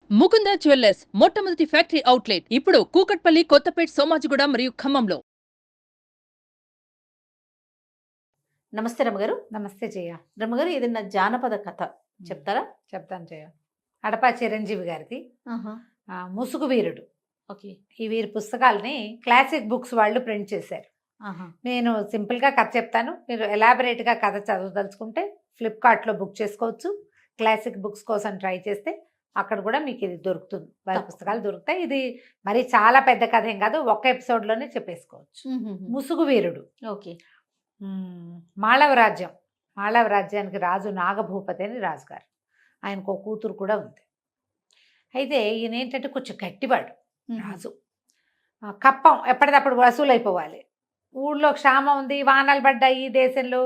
Mukunda jewellers మొట్టమొదటి factory outlet ఇప్పుడు కూకట్పల్లి, కొత్తపేట్, సోమాజిగూడ మరియు ఖమ్మంలో. నమస్తే రమ్మగారు. నమస్తే జయ. రమ్మగారు, ఏదైనా జానపద కథ చెప్తారా? చెప్తాను జయ. అడపా చిరంజీవి గారిది ముసుగు వీరుడు. ఓకే. ఈ వీరి పుస్తకాలని క్లాసిక్ బుక్స్ వాళ్ళు ప్రింట్ చేశారు. నేను సింపుల్గా కథ చెప్తాను, మీరు ఎలాబరేట్గా కథ చదవదలుచుకుంటే ఫ్లిప్కార్ట్లో బుక్ చేసుకోవచ్చు. క్లాసిక్ బుక్స్ కోసం ట్రై చేస్తే అక్కడ కూడా మీకు ఇది దొరుకుతుంది, వారి పుస్తకాలు దొరుకుతాయి. ఇది మరి చాలా పెద్ద కథ ఏం కాదు, ఒక్క ఎపిసోడ్లోనే చెప్పేసుకోవచ్చు. ముసుగు వీరుడు. ఓకే. మాళవ రాజ్యానికి రాజు నాగభూపతి అని రాజుగారు. ఆయనకు ఒక కూతురు కూడా ఉంది. అయితే ఈయన ఏంటంటే కొంచెం గట్టివాడు రాజు. కప్పం ఎప్పటికప్పుడు వసూలు అయిపోవాలి. ఊళ్ళో క్షామం ఉంది, వానలు పడ్డాయి, దేశంలో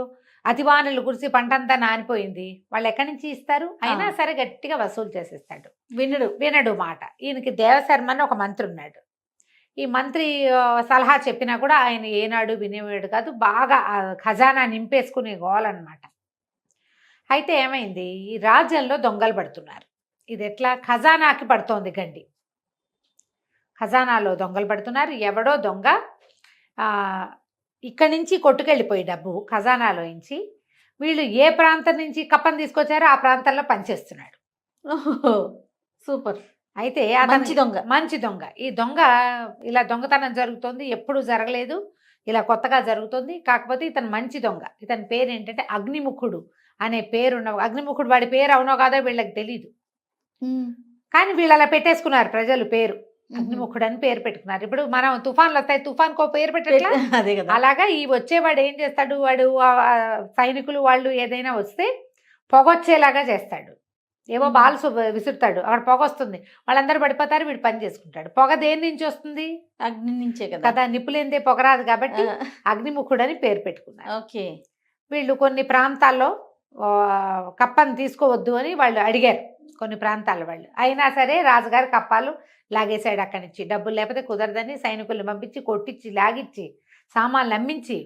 అతి వానలు కురిసి పంటంతా నానిపోయింది, వాళ్ళు ఎక్కడి నుంచి ఇస్తారు? అయినా సరే గట్టిగా వసూలు చేసేస్తాడు. వినడు మాట. ఈయనకి దేవశర్మ అని ఒక మంత్రి ఉన్నాడు. ఈ మంత్రి సలహా చెప్పినా కూడా ఆయన ఏనాడు వినేవాడు కాదు. బాగా ఖజానా నింపేసుకునే గోలన్నమాట. అయితే ఏమైంది, ఈ రాజ్యంలో దొంగలు పడుతున్నారు. ఇది ఎట్లా? ఖజానాకి పడుతోంది గండి. ఖజానాలో దొంగలు పడుతున్నారు. ఎవడో దొంగ ఇక్కడి నుంచి కొట్టుకెళ్ళిపోయి డబ్బు ఖజానాలోంచి వీళ్ళు ఏ ప్రాంతం నుంచి కప్పని తీసుకొచ్చారో ఆ ప్రాంతంలో పనిచేస్తున్నాడు. సూపర్. అయితే మంచి దొంగ. ఈ దొంగ ఇలా దొంగతనం జరుగుతుంది, ఎప్పుడు జరగలేదు, ఇలా కొత్తగా జరుగుతుంది. కాకపోతే ఇతను మంచి దొంగ. ఇతని పేరు ఏంటంటే అగ్నిముఖుడు అనే పేరున్న. అగ్నిముఖుడు వాడి పేరు అవునో కాదో వీళ్ళకి తెలీదు, కానీ వీళ్ళు అలా పెట్టేసుకున్నారు ప్రజలు పేరు. అగ్నిముఖుడు అని పేరు పెట్టుకున్నారు. ఇప్పుడు మనం తుఫాన్లు వస్తాయి, తుఫాన్కో పేరు పెట్టట్లా? అదే కదా. అలాగా ఈ వచ్చేవాడు ఏం చేస్తాడు, వాడు సైనికులు వాళ్ళు ఏదైనా వస్తే పొగొచ్చేలాగా చేస్తాడు. ఏవో బాల్స్ విసురుతాడు, అక్కడ పొగ వస్తుంది, వాళ్ళందరూ పడిపోతారు, వీడు పని చేసుకుంటాడు. పొగ దేని నుంచి వస్తుంది? అగ్ని నుంచే కదా. నిప్పులేందే పొగ రాదు కాబట్టి అగ్నిముఖుడు అని పేరు పెట్టుకున్నారు. ఓకే. వీళ్ళు కొన్ని ప్రాంతాల్లో కప్పని తీసుకోవద్దు అని వాళ్ళు అడిగారు, కొన్ని ప్రాంతాల వాళ్ళు. అయినా సరే రాజుగారు కప్పాలు లాగేశాడు అక్కడి నుంచి. డబ్బులు లేకపోతే కుదరదని సైనికులను పంపించి కొట్టించి లాగిచ్చి సామాన్లు అమ్మించి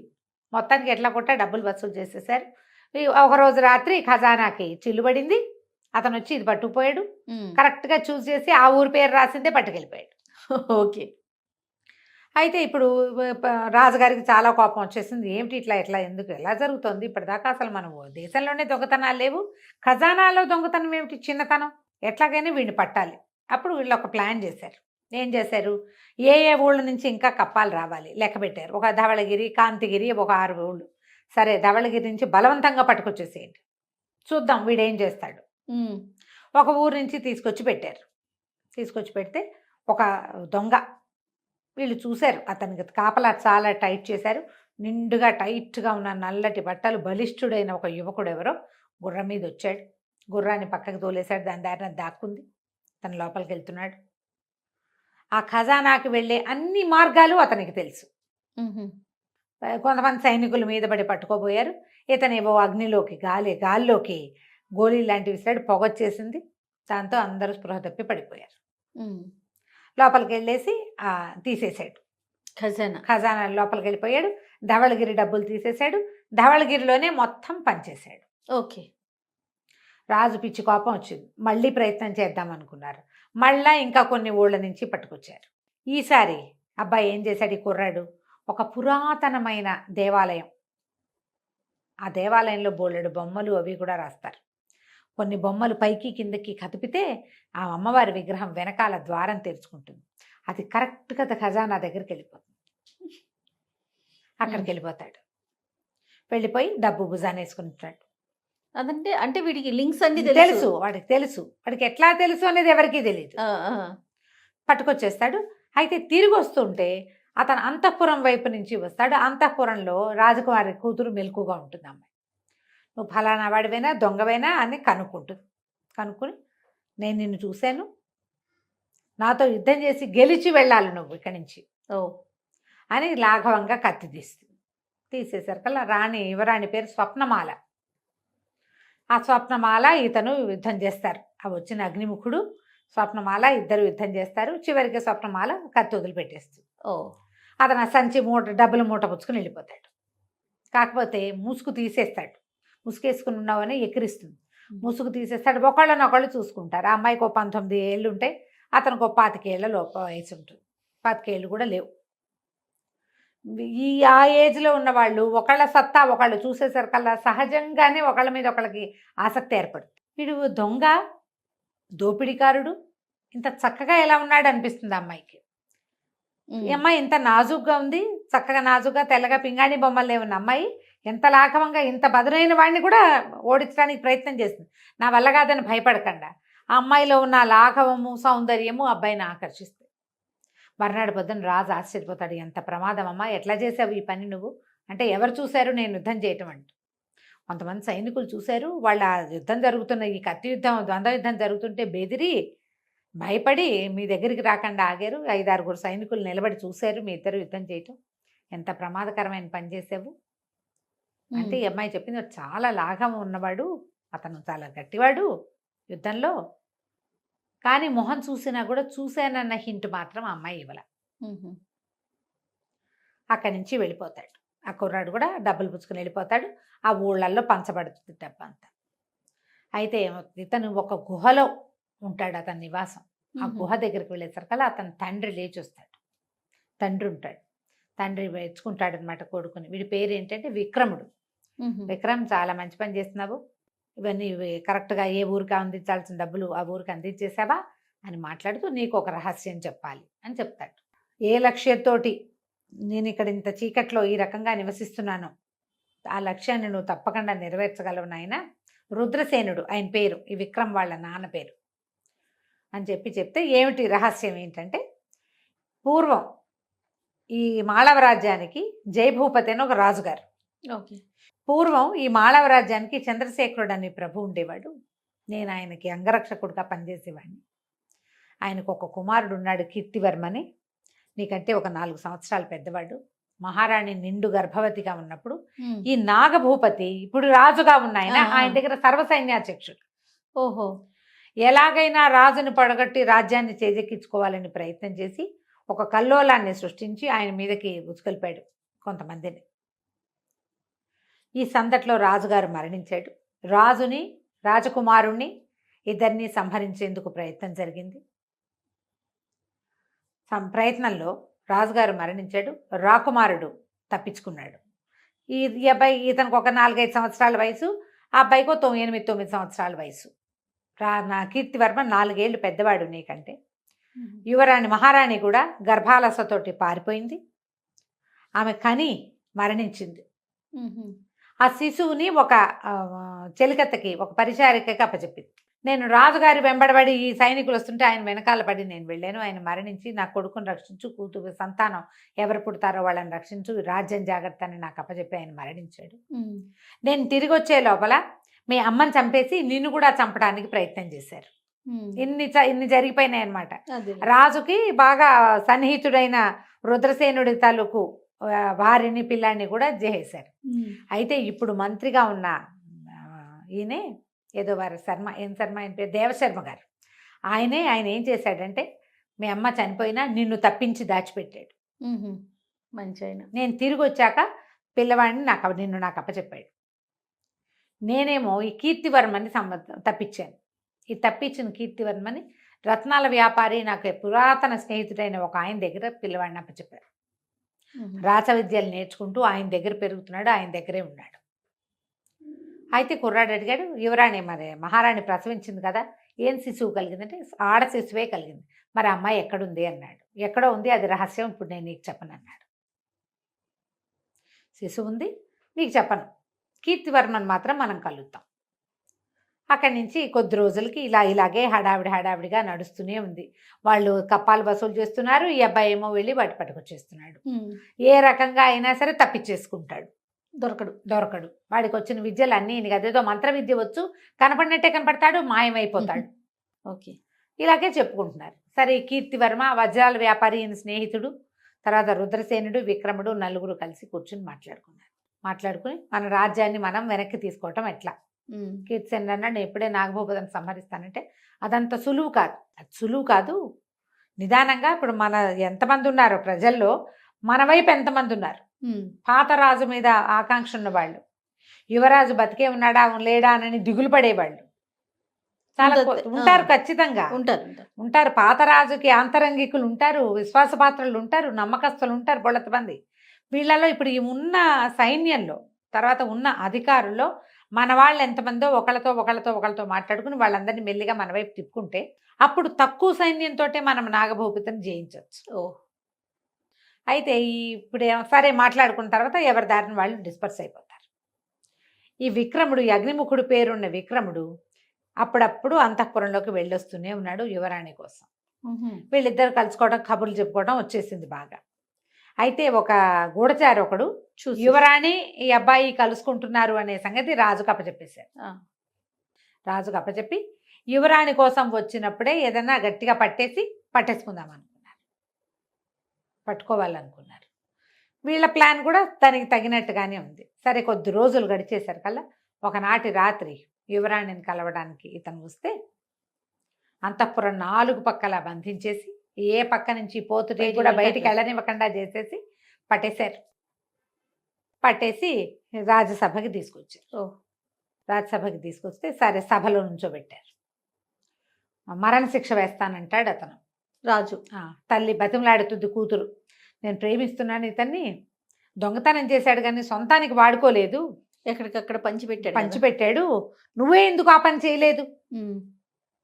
మొత్తానికి ఎట్లా కొట్టా డబ్బులు వసూలు చేసేసారు. ఒకరోజు రాత్రి ఖజానాకి చిల్లుబడింది. అతను వచ్చి ఇది పట్టుకుపోయాడు. కరెక్ట్గా చూస్ చేసి ఆ ఊరి పేరు రాసిందే పట్టుకెళ్ళిపోయాడు. ఓకే. అయితే ఇప్పుడు రాజుగారికి చాలా కోపం వచ్చేసింది. ఏమిటి ఇట్లా ఎందుకు ఎలా జరుగుతుంది? ఇప్పటిదాకా అసలు మనం దేశంలోనే దొంగతనాలు లేవు, ఖజానాలో దొంగతనం ఏమిటి, చిన్నతనం, ఎట్లాగైనా వీడిని పట్టాలి. అప్పుడు వీళ్ళు ఒక ప్లాన్ చేశారు. ఏం చేశారు, ఏ ఊళ్ళ నుంచి ఇంకా కప్పాలు రావాలి లెక్క పెట్టారు. ఒక ధవళగిరి, కాంతిగిరి, ఒక 6 ఊళ్ళు. సరే, ధవళగిరి నుంచి బలవంతంగా పట్టుకొచ్చేసేయండి, చూద్దాం వీడేం చేస్తాడు. ఒక ఊరు నుంచి తీసుకొచ్చి పెట్టారు. తీసుకొచ్చి పెడితే ఒక దొంగ, వీళ్ళు చూశారు, అతనికి కాపలా చాలా టైట్ చేశారు. నిండుగా టైట్గా ఉన్న నల్లటి బట్టలు, బలిష్ఠుడైన ఒక యువకుడు ఎవరో గుర్రం మీద వచ్చాడు. గుర్రాన్ని పక్కకి తోలేశాడు, దాని దారిన దాక్కుంది. తను లోపలికి వెళ్తున్నాడు. ఆ ఖజానాకి వెళ్ళే అన్ని మార్గాలు అతనికి తెలుసు. కొంతమంది సైనికుల మీద పడి పట్టుకోబోయారు. ఇతనేవో అగ్నిలోకి గాల్లోకి గోళీ లాంటివి విసిరాడు, పొగొచ్చేసింది. దాంతో అందరూ స్పృహ తప్పి పడిపోయారు. లోపలికి వెళ్ళేసి తీసేశాడు ఖజానా. లోపలికి వెళ్ళిపోయాడు. ధవళగిరి డబ్బులు తీసేశాడు. ధవళగిరిలోనే మొత్తం పనిచేశాడు. ఓకే. రాజు పిచ్చి కోపం వచ్చింది. మళ్ళీ ప్రయత్నం చేద్దాం అనుకున్నారు. మళ్ళా ఇంకా కొన్ని ఊళ్ళ నుంచి పట్టుకొచ్చారు. ఈసారి అబ్బాయి ఏం చేశాడు, ఈ కుర్రాడు ఒక పురాతనమైన దేవాలయం, ఆ దేవాలయంలో బోలెడు బొమ్మలు అవి కూడా రాస్తారు. కొన్ని బొమ్మలు పైకి కిందకి కదిపితే ఆ అమ్మవారి విగ్రహం వెనకాల ద్వారం తెరుచుకుంటుంది. అది కరెక్ట్గా ఖజానా దగ్గరికి వెళ్ళిపోతుంది. అక్కడికి వెళ్ళిపోతాడు. వెళ్ళిపోయి డబ్బు భుజాన్ని వేసుకుంటాడు. అదంటే అంటే వీడికి లింక్స్ అన్ని తెలుసు, వాడికి ఎట్లా తెలుసు అనేది ఎవరికీ తెలియదు. పట్టుకొచ్చేస్తాడు. అయితే తిరిగి వస్తుంటే అతను అంతఃపురం వైపు నుంచి వస్తాడు. అంతఃపురంలో రాజకుమారి కూతురు మెలకుగా ఉంటుంది. అమ్మాయి, నువ్వు ఫలానా వాడివైనా దొంగవైనా అని కనుక్కుని నేను నిన్ను చూశాను, నాతో యుద్ధం చేసి గెలిచి వెళ్ళాలి నువ్వు ఇక్కడి నుంచి అని లాఘవంగా కత్తి తీసేసరికల్లా యువరాణి పేరు స్వప్నమాల. ఆ స్వప్నమాల ఇతను యుద్ధం చేస్తారు. ఆ వచ్చిన అగ్నిముఖుడు స్వప్నమాల ఇద్దరు యుద్ధం చేస్తారు. చివరికి స్వప్నమాల కత్తి వదిలిపెట్టేస్తుంది. అతను ఆ సంచి డబ్బుల మూట పుచ్చుకుని వెళ్ళిపోతాడు. కాకపోతే ముసుగు తీసేస్తాడు. ముసుగేసుకుని ఉన్నావని ఎక్కిరిస్తుంది. ముసుగు తీసేస్తాడు. ఒకళ్ళనొకళ్ళు చూసుకుంటారు. ఆ అమ్మాయికి 19 ఏళ్ళు ఉంటాయి, అతనికి 25 ఏళ్ళ వయసు ఉంటుంది. 25 ఏళ్ళు కూడా లేవు. ఆ ఏజ్లో ఉన్న వాళ్ళు ఒకళ్ళ సత్తా ఒకళ్ళు చూసేసరికల్లా సహజంగానే ఒకళ్ళ మీద ఒకళ్ళకి ఆసక్తి ఏర్పడుతుంది. వీడు దొంగ, దోపిడీకారుడు, ఇంత చక్కగా ఎలా ఉన్నాడు అనిపిస్తుంది అమ్మాయికి. ఈ అమ్మాయి ఇంత నాజుగ్గా ఉంది, చక్కగా నాజుగ్గా తెల్లగా పింగాణి బొమ్మలే ఉన్న అమ్మాయి ఎంత లాఘవంగా ఇంత బదులైన వాడిని కూడా ఓడించడానికి ప్రయత్నం చేస్తుంది. నా వల్ల కాదని భయపడకుండా ఆ అమ్మాయిలో ఉన్న లాఘవము సౌందర్యము అబ్బాయిని ఆకర్షిస్తాయి. మర్నాడు పొద్దున రాజు ఆశ్చర్యపోతాడు. ఎంత ప్రమాదం అమ్మా, ఎట్లా చేసావు ఈ పని నువ్వు అంటే, ఎవరు చూశారు నేను యుద్ధం చేయటం అంటూ. కొంతమంది సైనికులు చూశారు. వాళ్ళ యుద్ధం జరుగుతున్న ఈ కత్తి యుద్ధం, ద్వంద్వ యుద్ధం జరుగుతుంటే బెదిరి భయపడి మీ దగ్గరికి రాకుండా ఆగారు. 5-6 సైనికులు నిలబడి చూశారు మీ ఇద్దరు యుద్ధం చేయటం. ఎంత ప్రమాదకరమైన పని చేసావు అంటే, ఈ అమ్మాయి చెప్పింది చాలా లాఘం ఉన్నవాడు అతను, చాలా గట్టివాడు యుద్ధంలో, కానీ మొహం చూసినా కూడా చూశానన్న హింట్ మాత్రం ఆ అమ్మాయి ఇవ్వాల. అక్కడి నుంచి వెళ్ళిపోతాడు. ఆ కుర్రాడు కూడా డబ్బులు పుచ్చుకుని వెళ్ళిపోతాడు. ఆ ఊళ్ళల్లో పంచబడుతుంది డబ్బు అంతా. అయితే ఇతను ఒక గుహలో ఉంటాడు, అతని నివాసం. ఆ గుహ దగ్గరికి వెళ్ళేసరికల్లా అతని తండ్రి లేచి వస్తాడు. తండ్రి ఉంటాడు. తండ్రి మెచ్చుకుంటాడు అనమాట కొడుకుని. వీడి పేరు ఏంటంటే విక్రముడు. విక్రమ్, చాలా మంచి పని చేస్తున్నావు, ఇవన్నీ కరెక్ట్గా ఏ ఊరికి అందించాల్సిన డబ్బులు ఆ ఊరికి అందించేసావా అని మాట్లాడుతూ, నీకు ఒక రహస్యం చెప్పాలి అని చెప్తాడు. ఏ లక్ష్యంతోటి నేను ఇక్కడ ఇంత చీకట్లో ఈ రకంగా నివసిస్తున్నాను, ఆ లక్ష్యాన్ని నువ్వు తప్పకుండా నెరవేర్చగలవు నాయన. రుద్రసేనుడు ఆయన పేరు, ఈ విక్రమ్ వాళ్ళ నాన్న పేరు అని చెప్తే, ఏమిటి రహస్యం ఏంటంటే, పూర్వం ఈ మాళవ రాజ్యానికి జయభూపతి అని ఒక రాజుగారు. ఓకే. పూర్వం ఈ మాళవ రాజ్యానికి చంద్రశేఖరుడు అనే ప్రభు ఉండేవాడు. నేను ఆయనకి అంగరక్షకుడిగా పనిచేసేవాడిని. ఆయనకు ఒక కుమారుడు ఉన్నాడు, కీర్తివర్మని. నీకంటే ఒక 4 సంవత్సరాలు పెద్దవాడు. మహారాణి నిండు గర్భవతిగా ఉన్నప్పుడు ఈ నాగభూపతి, ఇప్పుడు రాజుగా ఉన్న ఆయన దగ్గర సర్వసైన్యాధ్యక్షుడు. ఓహో. ఎలాగైనా రాజుని పడగొట్టి రాజ్యాన్ని చేజెక్కించుకోవాలని ప్రయత్నం చేసి ఒక కల్లోలాన్ని సృష్టించి ఆయన మీదకి ఉసుకొల్పాడు కొంతమందిని. ఈ సందట్లో రాజుగారు మరణించాడు. రాజుని, రాజకుమారుణ్ణి ఇద్దరిని సంహరించేందుకు ప్రయత్నం జరిగింది. ప్రయత్నంలో రాజుగారు మరణించాడు. రాకుమారుడు తప్పించుకున్నాడు. ఈ అబ్బాయి, ఇతనికి ఒక 4-5 సంవత్సరాల వయసు, ఆ అబ్బాయికి 8-9 సంవత్సరాల వయసు. నా కీర్తివర్మ 4 ఏళ్ళు పెద్దవాడు నీకంటే. యువరాణి మహారాణి కూడా గర్భాలసతోటి పారిపోయింది. ఆమె కని మరణించింది. ఆ శిశువుని ఒక చెలికత్తకి, ఒక పరిచారికకి అప్పచెప్పింది. నేను రాజుగారి వెంబడబడి ఈ సైనికులు వస్తుంటే ఆయన వెనకాల పడి నేను వెళ్ళాను. ఆయన మరణించి నా కొడుకుని రక్షించు, కూతురు సంతానం ఎవరు పుడతారో వాళ్ళని రక్షించు, రాజ్యం జాగ్రత్త అని నాకు అప్పచెప్పి ఆయన మరణించాడు. నేను తిరిగి వచ్చే లోపల మీ అమ్మని చంపేసి నిన్ను కూడా చంపడానికి ప్రయత్నం చేశారు. ఇన్ని జరిగిపోయినాయి అన్నమాట. రాజుకి బాగా సన్నిహితుడైన రుద్రసేనుడి తాలూకు వారిని, పిల్లాన్ని కూడా చేసేశారు. అయితే ఇప్పుడు మంత్రిగా ఉన్న ఈయనే ఏదో వారి శర్మ, ఆయన పేరు దేవశర్మ గారు. ఆయన ఏం చేశాడంటే, మీ అమ్మ చనిపోయినా నిన్ను తప్పించి దాచిపెట్టాడు. మంచి ఆయన. నేను తిరిగి వచ్చాక పిల్లవాడిని నిన్ను నాకు అప్పచెప్పాడు. నేనేమో ఈ కీర్తివర్మని తప్పించాను. ఈ తప్పించిన కీర్తివర్మని రత్నాల వ్యాపారి, నాకు పురాతన స్నేహితుడైన ఒక ఆయన దగ్గర పిల్లవాడిని అప్పచెప్పారు. రాచ విద్యలు నేర్చుకుంటూ ఆయన దగ్గర పెరుగుతున్నాడు, ఆయన దగ్గరే ఉన్నాడు. అయితే కుర్రాడు అడిగాడు, యువరాణి మరి మహారాణి ప్రసవించింది కదా, ఏం శిశువు కలిగిందంటే ఆడ శిశువే కలిగింది, మరి అమ్మాయి ఎక్కడుంది అన్నాడు. ఎక్కడో ఉంది, అది రహస్యం, ఇప్పుడు నేను నీకు చెప్పను అన్నాడు. శిశువు ఉంది, నీకు చెప్పను, కీర్తివర్మన్ మాత్రం మనం కలుద్దాం. అక్కడి నుంచి కొద్ది రోజులకి ఇలాగే హడావిడిగా నడుస్తూనే ఉంది. వాళ్ళు కప్పాలు వసూలు చేస్తున్నారు, ఈ అబ్బాయి ఏమో వెళ్ళి వాటి పట్టుకొచ్చేస్తున్నాడు. ఏ రకంగా అయినా సరే తప్పించేసుకుంటాడు, దొరకడు. వాడికి వచ్చిన విద్యలు అన్నీ అదేదో మంత్ర విద్య వచ్చు, కనపడినట్టే కనపడతాడు, మాయమైపోతాడు. ఓకే. ఇలాగే చెప్పుకుంటున్నారు. సరే, కీర్తివర్మ, వజ్రాల వ్యాపారి ఈయన స్నేహితుడు, తర్వాత రుద్రసేనుడు, విక్రముడు నలుగురు కలిసి కూర్చుని మాట్లాడుకుని మన రాజ్యాన్ని మనం వెనక్కి తీసుకోవటం ఎట్లా. కీర్తిసేనుడు అన్నాడు, నేను ఎప్పుడే నాగభూపతిని సంహరిస్తానంటే అదంత సులువు కాదు. అది సులువు కాదు, నిదానంగా. ఇప్పుడు మన ఎంతమంది ఉన్నారో ప్రజల్లో, మన వైపు ఎంతమంది ఉన్నారు. పాత రాజు మీద ఆకాంక్ష ఉన్నవాళ్ళు, యువరాజు బతికే ఉన్నాడా లేడా అని దిగులు పడేవాళ్ళు, చాలా ఉండదు. ఉంటారు ఖచ్చితంగా. ఉంటారు. ఉంటారు. పాత రాజుకి ఆంతరంగికులు ఉంటారు, విశ్వాసపాత్రులు ఉంటారు, నమ్మకస్తులు ఉంటారు బొళ్ళత మంది. వీళ్ళలో ఇప్పుడు ఈ ఉన్న సైన్యంలో, తర్వాత ఉన్న అధికారుల్లో మన వాళ్ళు ఎంతమందో ఒకళ్ళతో మాట్లాడుకుని వాళ్ళందరినీ మెల్లిగా మన వైపు తిప్పుకుంటే అప్పుడు తక్కువ సైన్యంతో మనం నాగభూపతిని జయించవచ్చు. ఓ అయితే ఇప్పుడు సరే మాట్లాడుకున్న తర్వాత ఎవరి దారిని వాళ్ళు డిస్పర్స్ అయిపోతారు. ఈ విక్రముడు, ఈ అగ్నిముఖుడు పేరున్న విక్రముడు అప్పుడప్పుడు అంతఃపురంలోకి వెళ్ళొస్తూనే ఉన్నాడు యువరాణి కోసం. వీళ్ళిద్దరు కలుసుకోవడం, కబుర్లు చెప్పుకోవడం వచ్చేసింది బాగా. అయితే ఒక గూఢచారి ఒకడు చూసి యువరాణి ఈ అబ్బాయి కలుసుకుంటున్నారు అనే సంగతి రాజుకు అప్పచెప్పేశారు. ఆ. రాజుకు అప్పచెప్పి యువరాణి కోసం వచ్చినప్పుడే ఏదైనా గట్టిగా పట్టేసుకుందాం అనుకున్నారు, పట్టుకోవాలనుకున్నారు. వీళ్ళ ప్లాన్ కూడా దానికి తగినట్టుగానే ఉంది. సరే కొద్ది రోజులు గడిచేశారు కల్లా ఒకనాటి రాత్రి యువరాణిని కలవడానికి ఇతను వస్తే అంతఃపురం 4 పక్కలా బంధించేసి ఏ పక్క నుంచి పోతుటే కూడా బయటికి వెళ్ళనివ్వకుండా చేసేసి పట్టేశారు. పట్టేసి రాజ్యసభకి తీసుకొచ్చారు. ఓ రాజ్యసభకి తీసుకొస్తే సరే సభలో నుంచోబెట్టారు. మరణశిక్ష వేస్తానంటాడు అతను. రాజు తల్లి బతిమలాడుతుంది కూతురు, నేను ప్రేమిస్తున్నాను ఇతన్ని, దొంగతనం చేశాడు కానీ సొంతానికి వాడుకోలేదు, ఎక్కడికక్కడ పంచిపెట్టాడు, నువ్వే ఎందుకు ఆ పని చేయలేదు,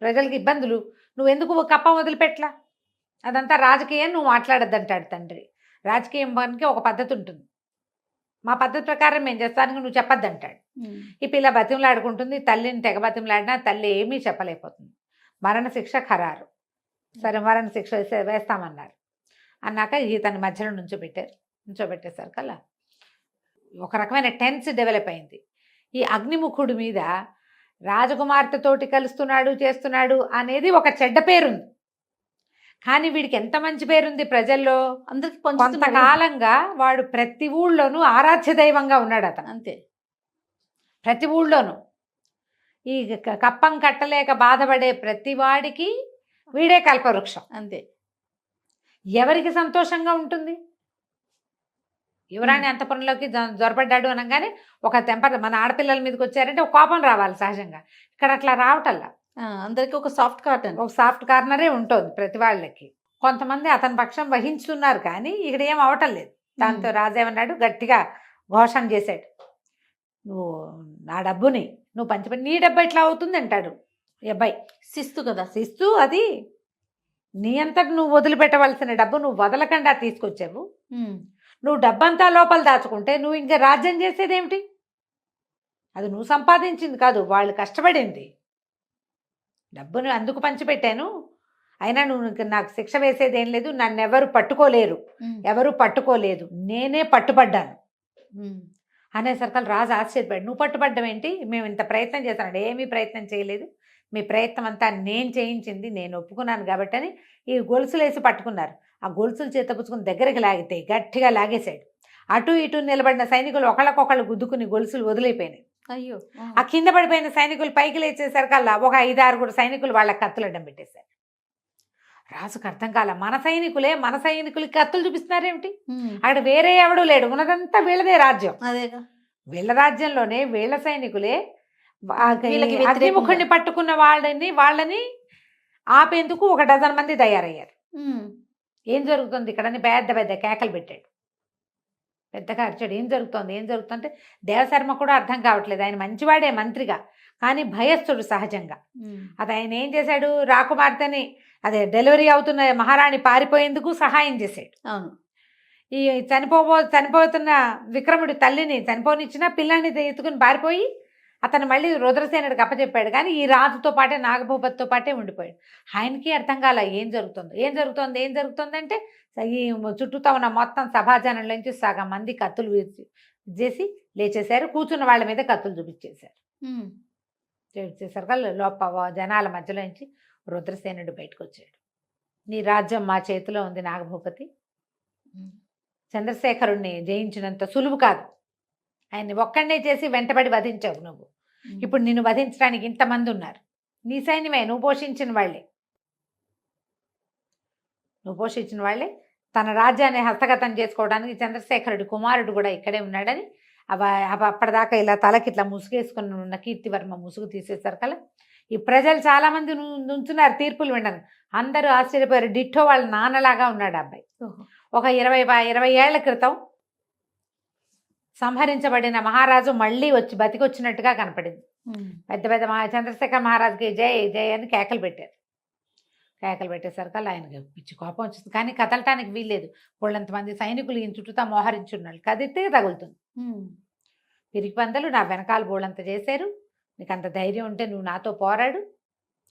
ప్రజలకు ఇబ్బందులు, నువ్వెందుకు కప్ప వదిలిపెట్లా, అదంతా రాజకీయం, నువ్వు మాట్లాడద్దంటాడు తండ్రి. రాజకీయం పనికి ఒక పద్ధతి ఉంటుంది, మా పద్ధతి ప్రకారం మేము చేస్తానికి నువ్వు చెప్పొద్దంటాడు. ఈ పిల్ల బతిమలాడుకుంటుంది, తల్లిని తెగ బతిమలాడినా తల్లి ఏమీ చెప్పలేకపోతుంది. మరణశిక్ష ఖరారు. సరే మరణశిక్ష వేస్తామన్నారు. అన్నాక ఇతని మధ్యలో నుంచోబెట్టేశారు కల్లా ఒక రకమైన టెన్స్ డెవలప్ అయింది. ఈ అగ్నిముఖుడి మీద రాజకుమార్తెతోటి కలుస్తున్నాడు, చేస్తున్నాడు అనేది ఒక చెడ్డ పేరుంది. కానీ వీడికి ఎంత మంచి పేరుంది ప్రజల్లో. అందరికి కొంతకాలంగా వాడు ప్రతి ఊళ్ళోనూ ఆరాధ్య దైవంగా ఉన్నాడు అతను. అంతే, ప్రతి ఊళ్ళోనూ ఈ కప్పం కట్టలేక బాధపడే ప్రతి వాడికి వీడే కల్పవృక్షం. అంతే. ఎవరికి సంతోషంగా ఉంటుంది? యువరాణి అంతఃపురంలోకి జ్వరపడ్డాడు అనగానే ఒక మన ఆడపిల్లల మీదకి వచ్చారంటే ఒక కోపం రావాలి సహజంగా. ఇక్కడ అట్లా రావటల్లా. అందరికి ఒక సాఫ్ట్ కార్నరే ఉంటుంది ప్రతి వాళ్ళకి. కొంతమంది అతని పక్షం వహించుతున్నారు కానీ ఇక్కడ ఏం అవటం లేదు. దాంతో రాజేమన్నాడు, గట్టిగా ఘోషణ చేశాడు, నువ్వు నా డబ్బుని నువ్వు పంచిపెట్టి నీ డబ్బు ఎట్లా అవుతుంది అంటాడు ఈ అబ్బాయి. శిస్తు కదా, శిస్తు అది. నీ అంతటి నువ్వు వదిలిపెట్టవలసిన డబ్బు నువ్వు వదలకుండా తీసుకొచ్చావు. నువ్వు డబ్బంతా లోపల దాచుకుంటే నువ్వు ఇంకా రాజ్యం చేసేదేమిటి? అది నువ్వు సంపాదించింది కాదు, వాళ్ళు కష్టపడింది. డబ్బును అందుకు పంచిపెట్టాను, అయినా నువ్వు నాకు శిక్ష వేసేదేం లేదు, నన్ను ఎవరు పట్టుకోలేదు, నేనే పట్టుబడ్డాను అనేసరికి రాజు ఆశ్చర్యపడ్డాడు. నువ్వు పట్టుబడ్డం ఏంటి? మేము ఇంత ప్రయత్నం చేస్తాను. ఏమీ ప్రయత్నం చేయలేదు, మీ ప్రయత్నం అంతా నేను చేయించింది, నేను ఒప్పుకున్నాను కాబట్టి అని ఈ గొలుసులు వేసి పట్టుకున్నారు. ఆ గొలుసులు చేతపుచ్చుకుని దగ్గరికి లాగితే గట్టిగా లాగేశాడు. అటు ఇటు నిలబడిన సైనికులు ఒకళ్ళకొకళ్ళు గుద్దుకుని గొలుసులు వదిలిపోయినాయి. అయ్యో. ఆ కింద పడిపోయిన సైనికులు పైకి లేచేసరికల్లా ఒక 5-6 సైనికులు వాళ్ళ కత్తులు అడ్డం పెట్టేశారు. రాజుకు అర్థం కాల, మన సైనికులకి కత్తులు చూపిస్తున్నారేమిటి? అక్కడ వేరే ఎవడూ లేడు, ఉన్నదంతా వీళ్ళదే రాజ్యం. అదేగా, వీళ్ళ రాజ్యంలోనే వీళ్ళ సైనికులే అగ్నిముఖుడిని పట్టుకున్న వాళ్ళని ఆపేందుకు 1 డజన్ మంది తయారయ్యారు. ఏం జరుగుతుంది ఇక్కడ అని పెద్ద కేకలు పెట్టాడు, పెద్దగా అరిచాడు. ఏం జరుగుతుందంటే దేవశర్మ కూడా అర్థం కావట్లేదు. ఆయన మంచివాడే మంత్రిగా, కానీ భయస్థుడు సహజంగా. అది ఆయన ఏం చేశాడు, రాకుమార్తెని డెలివరీ అవుతున్న మహారాణి పారిపోయేందుకు సహాయం చేశాడు. అవును. ఈ చనిపోతున్న విక్రముడి తల్లిని చనిపోనిచ్చిన పిల్లాన్ని ఎత్తుకుని పారిపోయి అతను మళ్ళీ రుద్రసేనుడికి అప్పచెప్పాడు. కానీ ఈ రాజుతో పాటే నాగభూపతితో పాటే ఉండిపోయాడు. ఆయనకి అర్థం కాల ఏం జరుగుతుంది అంటే ఈ చుట్టూతో ఉన్న మొత్తం సభాజనంలోంచి సగం మంది కత్తులు చేసి లేచేశారు. కూర్చున్న వాళ్ళ మీద కత్తులు చూపించేశారు. జనాల మధ్యలోంచి రుద్రసేనుడు బయటకు వచ్చాడు. నీ రాజ్యం మా చేతిలో ఉంది నాగభూపతి, చంద్రశేఖరుణ్ణి జయించినంత సులువు కాదు, ఆయన్ని ఒక్కడే చేసి వెంటబడి వధించావు నువ్వు. ఇప్పుడు నిన్ను వధించడానికి ఇంతమంది ఉన్నారు, నీ సైన్యమే, నువ్వు పోషించిన వాళ్ళే. తన రాజ్యాన్ని హస్తగతం చేసుకోవడానికి చంద్రశేఖరుడి కుమారుడు కూడా ఇక్కడే ఉన్నాడని అప్పటిదాకా ఇలా తలకి ఇట్లా ముసుగేసుకుని ఉన్న కీర్తివర్మ ముసుగు తీసేసరికల్లా ఈ ప్రజలు చాలా మంది నుంచున్నారు తీర్పులు వినడానికి. అందరూ ఆశ్చర్యపోయారు. డిట్టో వాళ్ళ నాన్నలాగా ఉన్నాడు ఆ అబ్బాయి. ఓహో. ఒక 20 ఏళ్ల క్రితం సంహరించబడిన మహారాజు మళ్ళీ వచ్చి బతికొచ్చినట్టుగా కనపడింది. పెద్ద పెద్ద చంద్రశేఖర్ మహారాజుకి జై జై అని కేకలు పెట్టారు. కేకలు పెట్టేసరికి ఆయనకి పిచ్చి కోపం వచ్చింది. కానీ కదలటానికి వీల్లేదు. వాళ్ళంతమంది సైనికులు ఈయన చుట్టూతా మోహరించున్నారు. కదిలితే తగులుతుంది. పిరికి పందలు నా వెనకాల బోళ్ళంత చేశారు. నీకు అంత ధైర్యం ఉంటే నువ్వు నాతో పోరాడు,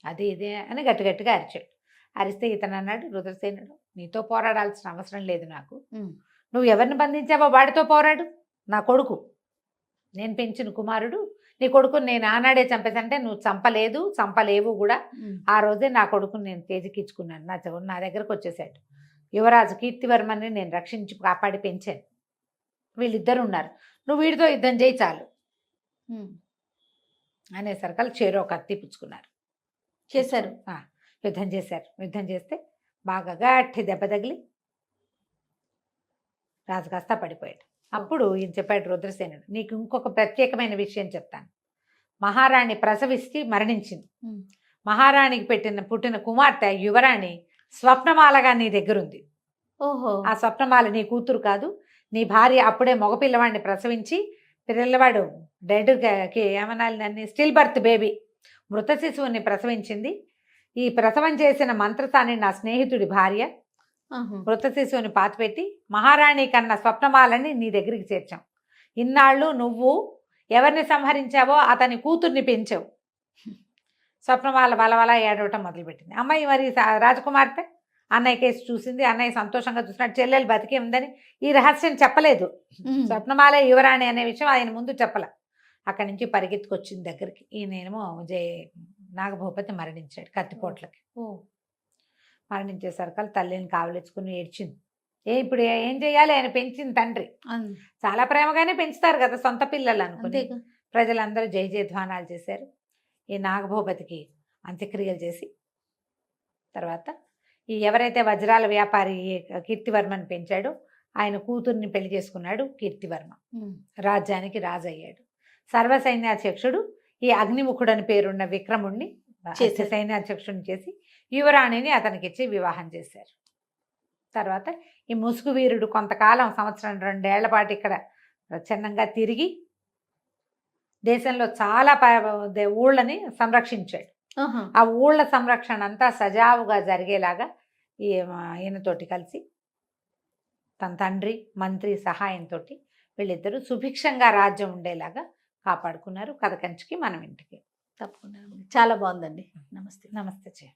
అది ఇదే అని గట్టి గట్టిగా అరిచాడు. అరిస్తే ఇతను అన్నాడు, రుద్రసేనుడు, నీతో పోరాడాల్సిన అవసరం లేదు నాకు. నువ్వు ఎవరిని బంధించావో వాడితో పోరాడు. నా కొడుకు, నేను పెంచిన కుమారుడు, నీ కొడుకుని నేను ఆనాడే చంపేసంటే నువ్వు చంపలేవు కూడా. ఆ రోజే నా కొడుకుని నేను తేజికిచ్చుకున్నాను. నా దగ్గరకు వచ్చేసాడు. యువరాజు కీర్తివర్మని నేను రక్షించి కాపాడి పెంచాను. వీళ్ళిద్దరు ఉన్నారు, నువ్వు వీడితో యుద్ధం చేయి చాలు అనేసరికి చేరో కత్తి పుచ్చుకున్నారు. చేశారు. యుద్ధం చేశారు. యుద్ధం చేస్తే బాగా గట్టి దెబ్బ తగిలి రాజు కాస్త పడిపోయాడు. అప్పుడు ఈయన చెప్పాడు రుద్రసేనుడు, నీకు ఇంకొక ప్రత్యేకమైన విషయం చెప్తాను. మహారాణి ప్రసవిస్తే మరణించింది. మహారాణికి పుట్టిన కుమార్తె యువరాణి స్వప్నమాలగా నీ దగ్గరుంది. ఓహో. ఆ స్వప్నమాల నీ కూతురు కాదు, నీ భార్య అప్పుడే మగపిల్లవాడిని ప్రసవించి, పిల్లవాడు డెడ్కి ఏమనాలి దాన్ని, స్టిల్ బర్త్ బేబీ, మృత శిశువుని ప్రసవించింది. ఈ ప్రసవం చేసిన మంత్రసాని నా స్నేహితుడి భార్య. మృత శిశువుని పాతిపెట్టి మహారాణి కన్నా స్వప్నమాలని నీ దగ్గరికి చేర్చాం. ఇన్నాళ్ళు నువ్వు ఎవరిని సంహరించావో అతని కూతుర్ని పెంచావు. స్వప్నమాల వలవల ఏడవటం మొదలుపెట్టింది. అమ్మాయి మరి రాజకుమార్తె అన్నయ్య కేసు చూసింది. అన్నయ్య సంతోషంగా చూసినట్టు చెల్లెలు బతికే ఉందని ఈ రహస్యం చెప్పలేదు. స్వప్నమాల యువరాణి అనే విషయం ఆయన ముందు చెప్పలే. అక్కడి నుంచి పరిగెత్తుకొచ్చింది దగ్గరికి. ఈయనేమో నాగభూపతి మరణించాడు కత్తిపోట్లకి. మరణించేసరికి తల్లిని కావలించుకుని ఏడ్చింది. ఇప్పుడు ఏం చేయాలి, ఆయన పెంచిన తండ్రి చాలా ప్రేమగానే పెంచుతారు కదా సొంత పిల్లలు అనుకుని. ప్రజలందరూ జయ జయధ్వానాలు చేశారు. ఈ నాగభూపతికి అంత్యక్రియలు చేసి తర్వాత ఈ ఎవరైతే వజ్రాల వ్యాపారి కీర్తివర్మని పెంచాడో ఆయన కూతుర్ని పెళ్లి చేసుకున్నాడు కీర్తివర్మ. రాజ్యానికి రాజు అయ్యాడు. సర్వసైన్యాధ్యక్షుడు ఈ అగ్నిముఖుడని పేరున్న విక్రముణ్ణి సైన్యాధ్యక్షుడిని చేసి యువరాణిని అతనికి ఇచ్చి వివాహం చేశారు. తర్వాత ఈ ముసుగు వీరుడు కొంతకాలం 1-2 ఏళ్ల పాటు ఇక్కడ ప్రచ్ఛన్నంగా తిరిగి దేశంలో చాలా ఊళ్ళని సంరక్షించాడు. ఆ ఊళ్ళ సంరక్షణ అంతా సజావుగా జరిగేలాగా ఈయనతోటి కలిసి తన తండ్రి మంత్రి సహాయంతో వీళ్ళిద్దరూ సుభిక్షంగా రాజ్యం ఉండేలాగా కాపాడుకున్నారు. కథ కంచికి మనం ఇంటికి. తప్పకుండా. చాలా బాగుందండి. నమస్తే. నమస్తే.